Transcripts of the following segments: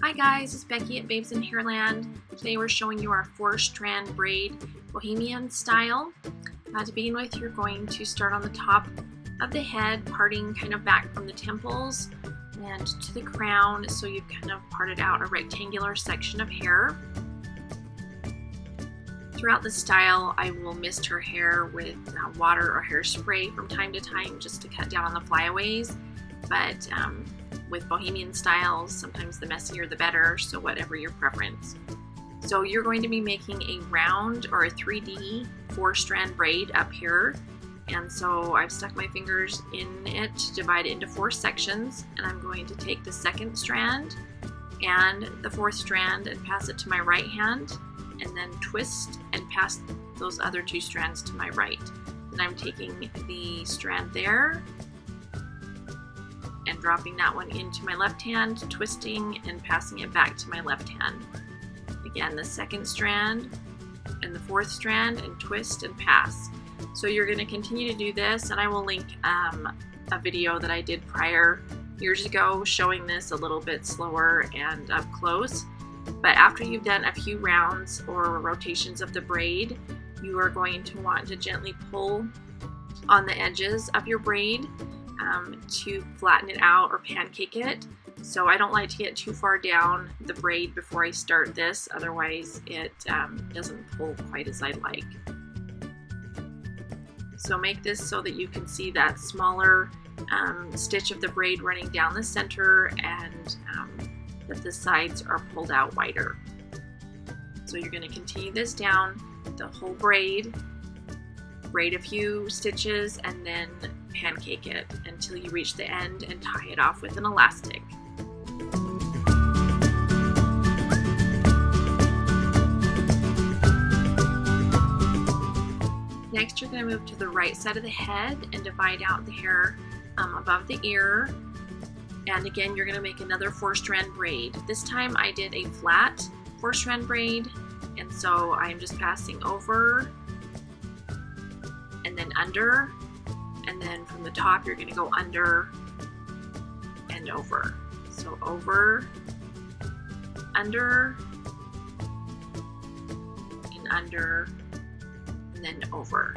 Hi guys, it's Becky at Babes in Hairland. Today we're showing you our 4-strand braid bohemian style. To begin with, you're going to start on the top of the head, parting kind of back from the temples and to the crown, so you've kind of parted out a rectangular section of hair. Throughout the style, I will mist her hair with water or hairspray from time to time just to cut down on the flyaways, but with bohemian styles, sometimes the messier the better, so whatever your preference. So you're going to be making a round or a 3D 4-strand braid up here, and so I've stuck my fingers in it to divide it into 4 sections, and I'm going to take the 2nd strand and the 4th strand and pass it to my right hand, and then twist and pass those other 2 strands to my right. Then I'm taking the strand there and dropping that one into my left hand, twisting and passing it back to my left hand. Again, the 2nd strand and the 4th strand, and twist and pass. So you're going to continue to do this, and I will link a video that I did prior years ago showing this a little bit slower and up close. But after you've done a few rounds or rotations of the braid, you are going to want to gently pull on the edges of your braid to flatten it out or pancake it. So I don't like to get too far down the braid before I start this, otherwise it doesn't pull quite as I'd like. So make this so that you can see that smaller stitch of the braid running down the center, and that the sides are pulled out wider. So you're going to continue this down the whole braid a few stitches, and then pancake it until you reach the end and tie it off with an elastic. Next, you're going to move to the right side of the head and divide out the hair above the ear. And again, you're going to make another 4-strand braid. This time I did a flat 4-strand braid, and so I'm just passing over and then under, and then from the top you're going to go under and over. So over, under, and under, and then over.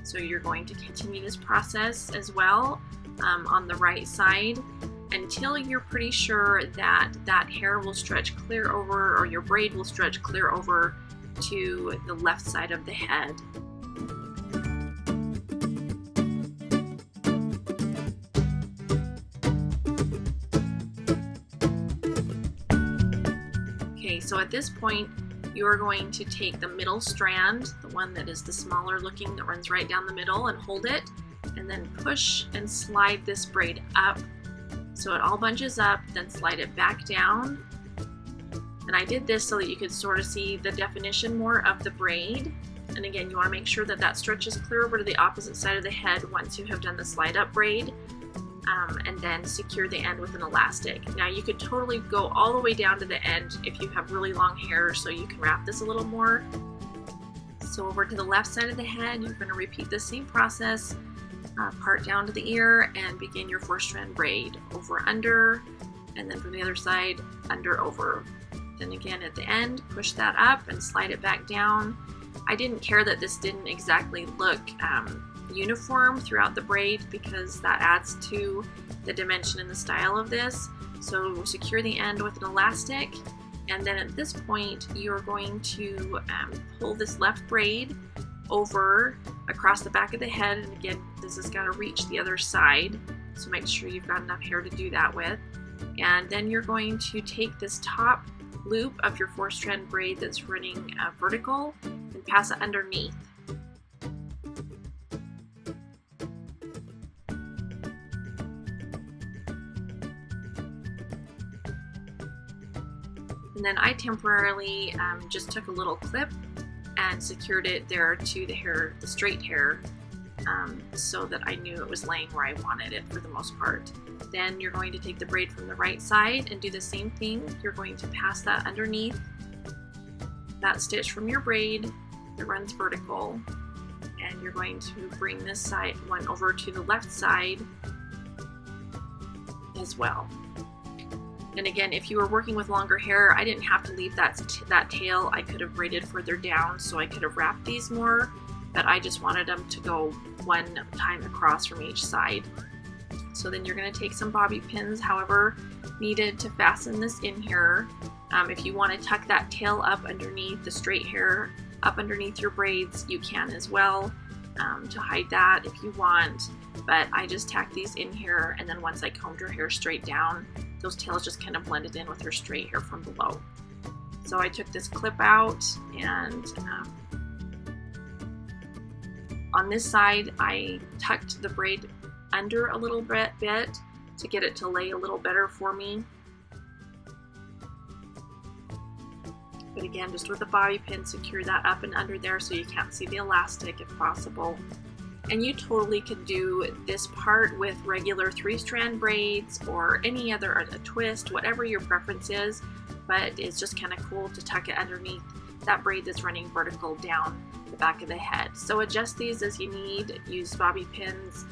So you're going to continue this process as well on the right side until you're pretty sure that that hair will stretch clear over, or your braid will stretch clear over to the left side of the head. Okay, so at this point you are going to take the middle strand, the one that is the smaller looking, that runs right down the middle, and hold it, and then push and slide this braid up so it all bunches up, then slide it back down. And I did this so that you could sort of see the definition more of the braid. And again, you want to make sure that that stretches clear over to the opposite side of the head once you have done the slide up braid, and then secure the end with an elastic. Now you could totally go all the way down to the end if you have really long hair, so you can wrap this a little more. So over to the left side of the head, you're going to repeat the same process. Part down to the ear and begin your 4-strand braid, over, under, and then from the other side, under, over. Then again at the end, push that up and slide it back down. I didn't care that this didn't exactly look uniform throughout the braid, because that adds to the dimension and the style of this. So secure the end with an elastic, and then at this point you're going to pull this left braid over across the back of the head, and again this has got to reach the other side, so make sure you've got enough hair to do that with. And then you're going to take this top loop of your 4-strand braid that's running vertical and pass it underneath. And then I temporarily just took a little clip and secured it there to the hair, the straight hair, so that I knew it was laying where I wanted it for the most part. Then you're going to take the braid from the right side and do the same thing. You're going to pass that underneath that stitch from your braid that runs vertical, and you're going to bring this side one over to the left side as well. And again, if you were working with longer hair, I didn't have to leave that tail. I could have braided further down, so I could have wrapped these more, but I just wanted them to go one time across from each side. So then you're going to take some bobby pins, however needed, to fasten this in here. If you want to tuck that tail up underneath the straight hair, up underneath your braids, you can as well, to hide that if you want. But I just tacked these in here, and then once I combed her hair straight down, those tails just kind of blended in with her straight hair from below. So I took this clip out, and on this side I tucked the braid under a little bit to get it to lay a little better for me. But again, just with a bobby pin, secure that up and under there so you can't see the elastic if possible. And you totally could do this part with regular 3-strand braids or any other, a twist, whatever your preference is, but it's just kind of cool to tuck it underneath that braid that's running vertical down the back of the head. So adjust these as you need. Use bobby pins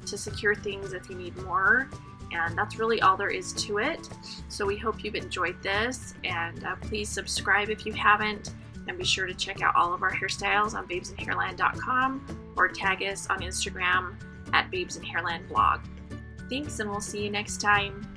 to secure things if you need more. And that's really all there is to it. So we hope you've enjoyed this, and please subscribe if you haven't, and be sure to check out all of our hairstyles on babesandhairland.com or tag us on Instagram at babesandhairlandblog. Thanks, and we'll see you next time.